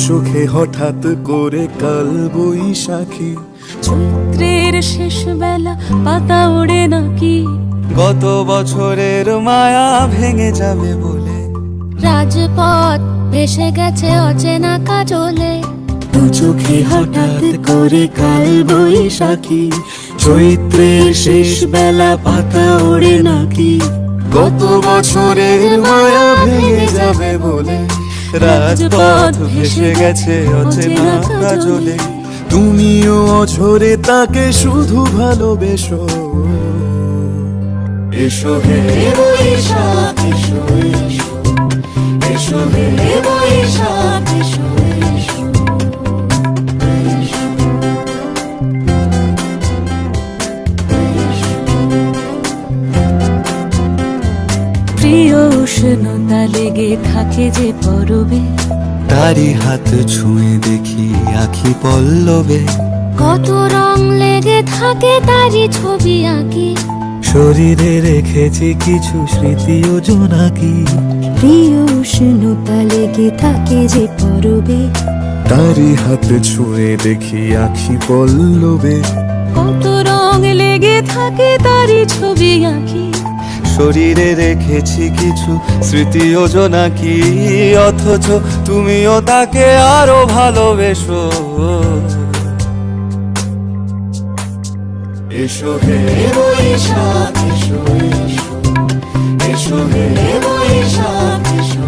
চোখে হঠাৎ করে কাল বৈশাখী, চৈত্রের শেষ বেলা পাতা ওড়ে নাকি, গত বছরের মায়া ভেঙে যাবে বলে, রাজপথ ভেসে গেছে অচেনা কাজলে। দু চোখে হঠাৎ করে কাল বৈশাখী, চৈত্রের শেষ বেলা পাতা ওড়ে নাকি, গত বছরের মায়া ভেঙে যাবে বলে, রাজপথ ভেসে গেছে অচেনা কাজলে। তুমিও অঝরে তাকে শুধু ভালোবেসো, এসো হে বৈশাখ এসো এসো, এসো হে বৈশাখ এসো এসো। প্রিয় উষ্ণতা লেগে থাকে যে পরবে, তারি হাত ছুঁয়ে দেখি আখি পল্লবে, কত রং লেগে থাকে তারই ছবি আঁকি, শরীরে রেখেছি কিছু স্মৃতি ও জোনাকি। প্রিয় উষ্ণতা লেগে থাকে যে পরবে, তারি হাত ছুঁয়ে দেখি আখি পল্লবে, কত রং লেগে থাকে তারই ছবি আঁকি, শরীরে রেখেছি কিছু স্মৃতি ও জোনাকি। অথচ তুমিও তাকে আরো ভালোবেসো, এসো হে বৈশাখ এসো এসো, এসো হে বৈশাখ এসো।